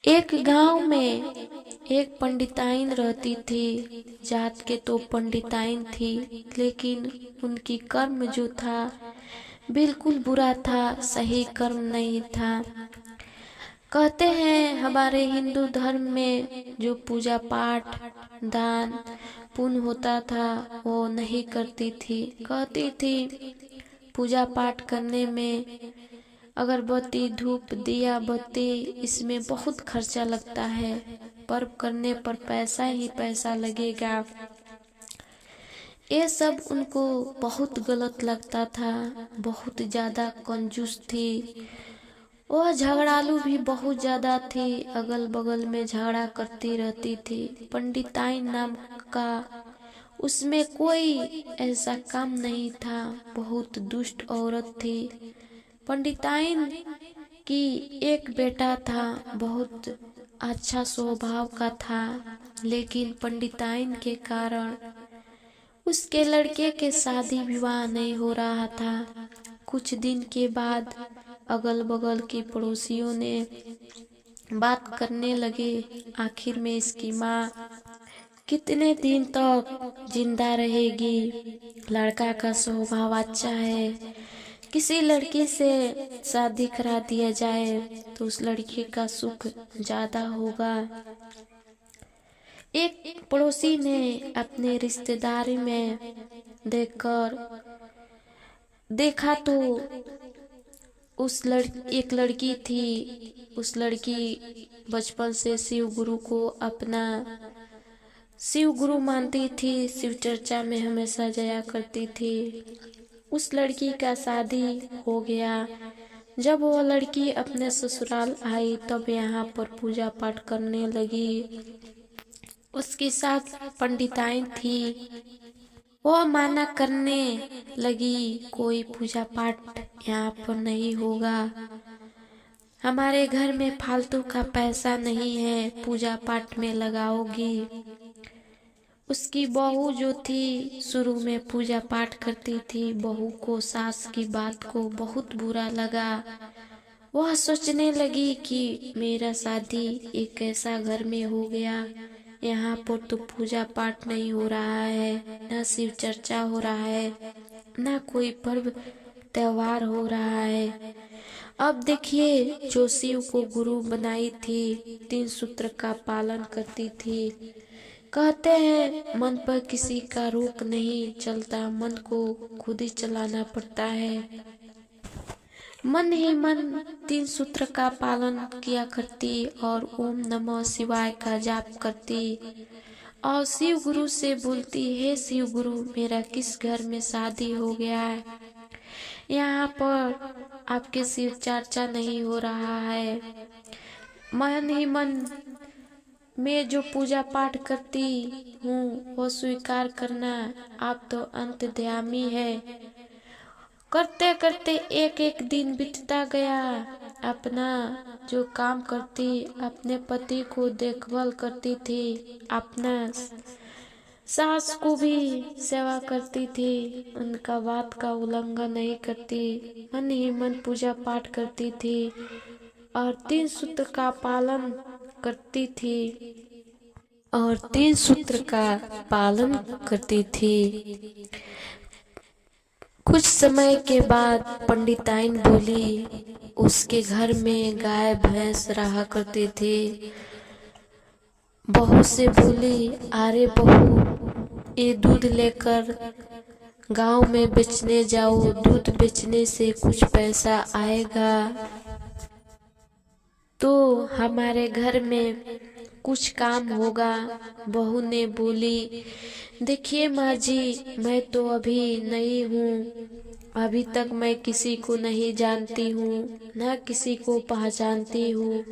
एक गांव में एक पंडिताइन रहती थी। जात के तो पंडिताइन थी, लेकिन उनकी कर्म जो था बिल्कुल बुरा था, सही कर्म नहीं था। कहते हैं हमारे हिंदू धर्म में जो पूजा पाठ दान पुण्य होता था वो नहीं करती थी। कहती थी पूजा पाठ करने में अगरबत्ती धूप दिया बत्ती इसमें बहुत खर्चा लगता है, पर्व करने पर पैसा ही पैसा लगेगा। ये सब उनको बहुत गलत लगता था। बहुत ज्यादा कंजूस थी। वह झगड़ालू भी बहुत ज्यादा थी। अगल बगल में झगड़ा करती रहती थी। पंडिताइन नाम का उसमें कोई ऐसा काम नहीं था। बहुत दुष्ट औरत थी। पंडिताइन की एक बेटा था, बहुत अच्छा स्वभाव का था, लेकिन पंडिताइन के कारण उसके लड़के के शादी विवाह नहीं हो रहा था। कुछ दिन के बाद अगल बगल के पड़ोसियों ने बात करने लगे, आखिर में इसकी माँ कितने दिन तक जिंदा रहेगी। लड़का का स्वभाव अच्छा है, किसी लड़की से शादी करा दिया जाए तो उस लड़के का सुख ज्यादा होगा। एक पड़ोसी ने अपने रिश्तेदारी में देखा तो एक लड़की थी। उस लड़की बचपन से शिव गुरु को अपना शिव गुरु मानती थी, शिव चर्चा में हमेशा जाया करती थी। उस लड़की का शादी हो गया। जब वो लड़की अपने ससुराल आई तब यहाँ पर पूजा पाठ करने लगी। उसके साथ पंडिताइन थी। वो माना करने लगी, कोई पूजा पाठ यहाँ पर नहीं होगा, हमारे घर में फालतू का पैसा नहीं है, पूजा पाठ में लगाओगी। उसकी बहू जो थी शुरू में पूजा पाठ करती थी। बहू को सास की बात को बहुत बुरा लगा। वह सोचने लगी कि मेरा शादी एक ऐसा घर में हो गया, यहाँ पर तो पूजा पाठ नहीं हो रहा है, न शिव चर्चा हो रहा है, न कोई पर्व त्योहार हो रहा है। अब देखिए, जो शिव को गुरु बनाई थी 3 सूत्र का पालन करती थी। कहते हैं मन पर किसी का रोक नहीं चलता, मन को खुद ही चलाना पड़ता है। मन ही मन 3 सूत्र का पालन किया करती और ओम नमः शिवाय का जाप करती और शिव गुरु से बोलती, हे शिव गुरु, मेरा किस घर में शादी हो गया है, यहाँ पर आपके शिव चर्चा नहीं हो रहा है। मन ही मन मैं जो पूजा पाठ करती हूँ वो स्वीकार करना, आप तो अंतर्यामी है। करते करते एक एक दिन बीतता गया। अपना जो काम करती, अपने पति को देखभाल करती थी, अपना सास को भी सेवा करती थी, उनका बात का उल्लंघन नहीं करती, मन ही मन पूजा पाठ करती थी और 3 सूत्र का पालन करती थी और 3 सूत्र का पालन करती थी। कुछ समय के बाद पंडिताइन बोली, उसके घर में गाय भैंस रहा करती थी। बहू से बोली, अरे बहू, ये दूध लेकर गांव में बेचने जाओ, दूध बेचने से कुछ पैसा आएगा तो हमारे घर में कुछ काम होगा। बहू ने बोली, देखिए माँ जी, मैं तो अभी नई हूँ, अभी तक मैं किसी को नहीं जानती हूँ, न किसी को पहचानती हूँ,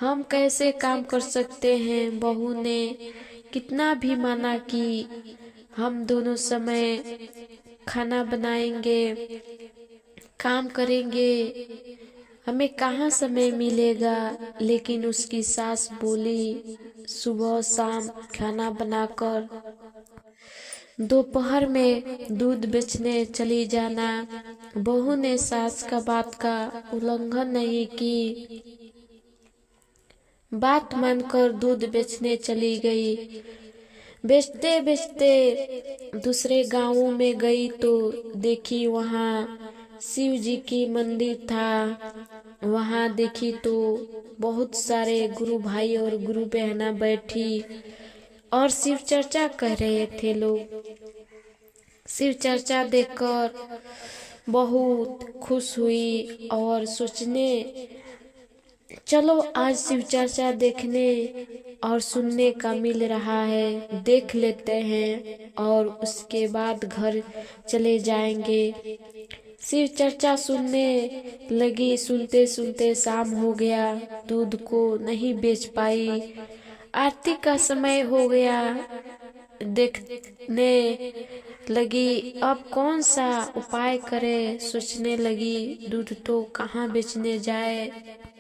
हम कैसे काम कर सकते हैं। बहू ने कितना भी माना कि हम दोनों समय खाना बनाएंगे, काम करेंगे, हमें कहाँ समय मिलेगा। लेकिन उसकी सास बोली, सुबह शाम खाना बनाकर दोपहर में दूध बेचने चली जाना। बहू ने सास का बात का उल्लंघन नहीं की। बात मानकर दूध बेचने चली गई। बेचते बेचते दूसरे गांवों में गई तो देखी वहाँ शिव जी की मंदिर था। वहाँ देखी तो बहुत सारे गुरु भाई और गुरु बहना बैठी और शिव चर्चा कर रहे थे लोग। शिव चर्चा देखकर बहुत खुश हुई और सोचने चलो आज शिव चर्चा देखने और सुनने का मिल रहा है, देख लेते हैं और उसके बाद घर चले जाएंगे। शिव चर्चा सुनने लगी। सुनते सुनते शाम हो गया, दूध को नहीं बेच पाई। आरती का समय हो गया, देखने लगी अब कौन सा उपाय करे। सोचने लगी दूध तो कहाँ बेचने जाए।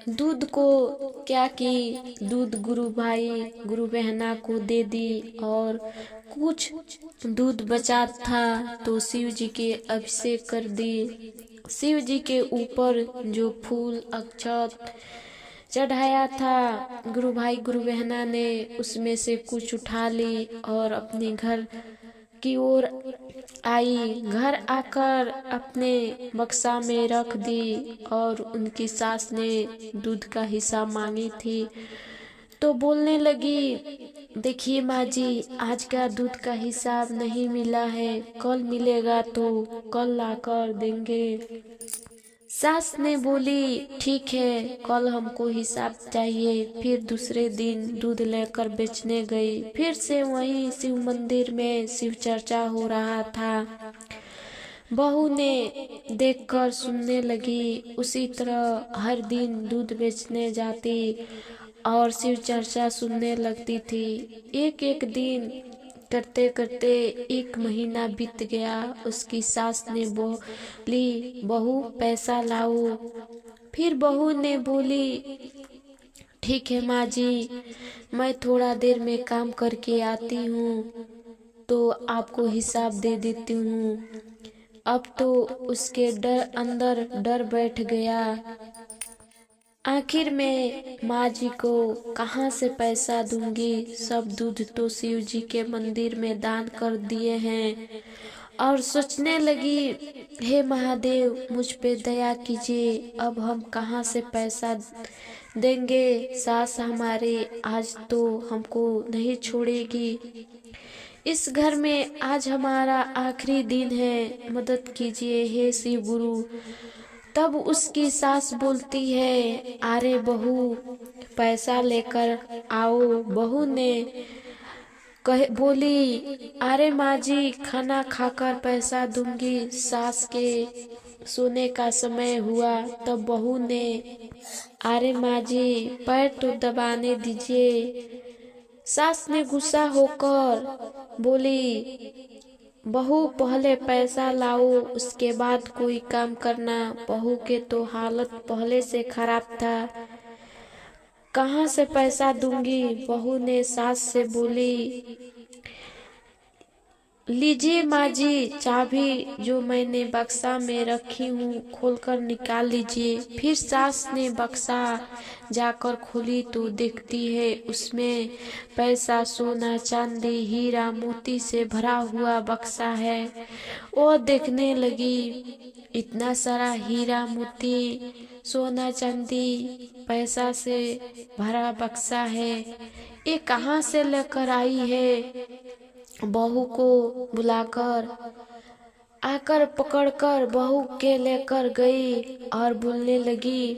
दूध को क्या की, दूध गुरु भाई गुरु बहना को दे दी और कुछ दूध बचा था तो शिव जी के अभिषेक कर दी। शिव जी के ऊपर जो फूल अक्षत चढ़ाया था गुरु भाई गुरु बहना ने उसमें से कुछ उठा ली और अपने घर की ओर आई। घर आकर अपने बक्सा में रख दी और उनकी सास ने दूध का हिस्सा मांगी थी तो बोलने लगी, देखिए माँ जी, आज का दूध का हिसाब नहीं मिला है, कल मिलेगा तो कल लाकर देंगे। सास ने बोली, ठीक है, कल हमको हिसाब चाहिए। फिर दूसरे दिन दूध लेकर बेचने गई। फिर से वहीं शिव मंदिर में शिव चर्चा हो रहा था। बहू ने देखकर सुनने लगी। उसी तरह हर दिन दूध बेचने जाती और शिव चर्चा सुनने लगती थी। एक एक दिन करते करते 1 महीना बीत गया। उसकी सास ने बोली, बहू पैसा लाओ। फिर बहू ने बोली, ठीक है माँ जी, मैं थोड़ा देर में काम करके आती हूँ तो आपको हिसाब दे देती हूँ। अब तो उसके अंदर डर बैठ गया। आखिर में माँ जी को कहाँ से पैसा दूंगी, सब दूध तो शिव जी के मंदिर में दान कर दिए हैं। और सोचने लगी, हे महादेव, मुझ पे दया कीजिए, अब हम कहाँ से पैसा देंगे। सास हमारे आज तो हमको नहीं छोड़ेगी। इस घर में आज हमारा आखिरी दिन है, मदद कीजिए हे शिव गुरु। तब उसकी सास बोलती है, अरे बहू पैसा लेकर आओ। बहू ने बोली, अरे माँ जी, खाना खाकर पैसा दूंगी। सास के सोने का समय हुआ तब बहू ने, अरे माँ जी, पैर तो दबाने दीजिए। सास ने गुस्सा होकर बोली, बहू पहले पैसा लाओ, उसके बाद कोई काम करना। बहू के तो हालत पहले से खराब था, कहाँ से पैसा दूंगी। बहू ने सास से बोली, लीजिए माँ जी, चाबी जो मैंने बक्सा में रखी हूँ खोलकर निकाल लीजिए। फिर सास ने बक्सा जाकर खोली तो देखती है उसमें पैसा, सोना, चांदी, हीरा, मोती से भरा हुआ बक्सा है। वो देखने लगी, इतना सारा हीरा, मोती, सोना, चांदी, पैसा से भरा बक्सा है, ये कहाँ से लेकर आई है। बहू को बुलाकर आकर पकड़कर बहू के लेकर गई और बोलने लगी,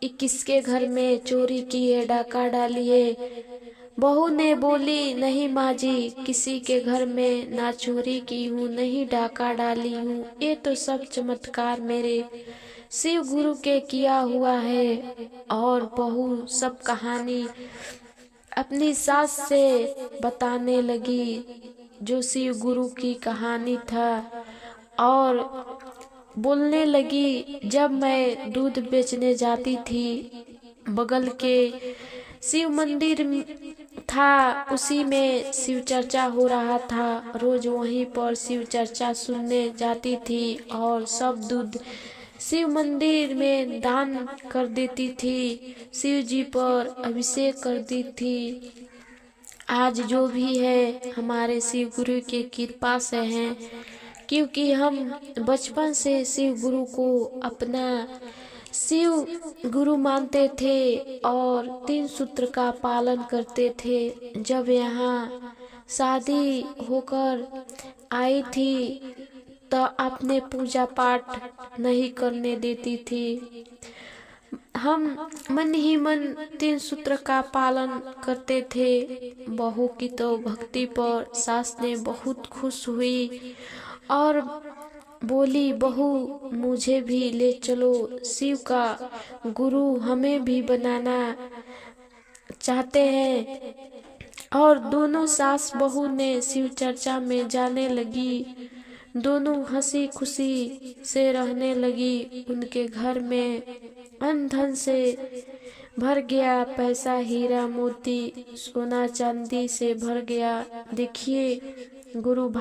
ये किसके घर में चोरी की है, डाका डाली है। बहू ने बोली, नहीं माँ जी, किसी के घर में ना चोरी की हूँ, नहीं डाका डाली हूँ, ये तो सब चमत्कार मेरे शिव गुरु के किया हुआ है। और बहू सब कहानी अपनी सास से बताने लगी जो शिव गुरु की कहानी था और बोलने लगी, जब मैं दूध बेचने जाती थी, बगल के शिव मंदिर था, उसी में शिव चर्चा हो रहा था। रोज वहीं पर शिव चर्चा सुनने जाती थी और सब दूध शिव मंदिर में दान कर देती थी, शिव जी पर अभिषेक कर दी थी। आज जो भी है हमारे शिव गुरु की कृपा से है, क्योंकि हम बचपन से शिव गुरु को अपना शिव गुरु मानते थे और 3 सूत्र का पालन करते थे। जब यहाँ शादी होकर आई थी तो आपने पूजा पाठ नहीं करने देती थी। हम मन ही मन 3 सूत्र का पालन करते थे। बहू की तो भक्ति पर सास ने बहुत खुश हुई और बोली, बहू मुझे भी ले चलो, शिव का गुरु हमें भी बनाना चाहते हैं। और दोनों सास बहू ने शिव चर्चा में जाने लगी। दोनों हंसी खुशी से रहने लगी। उनके घर में अन्न धन से भर गया, पैसा हीरा मोती सोना चांदी से भर गया। देखिए गुरु भाई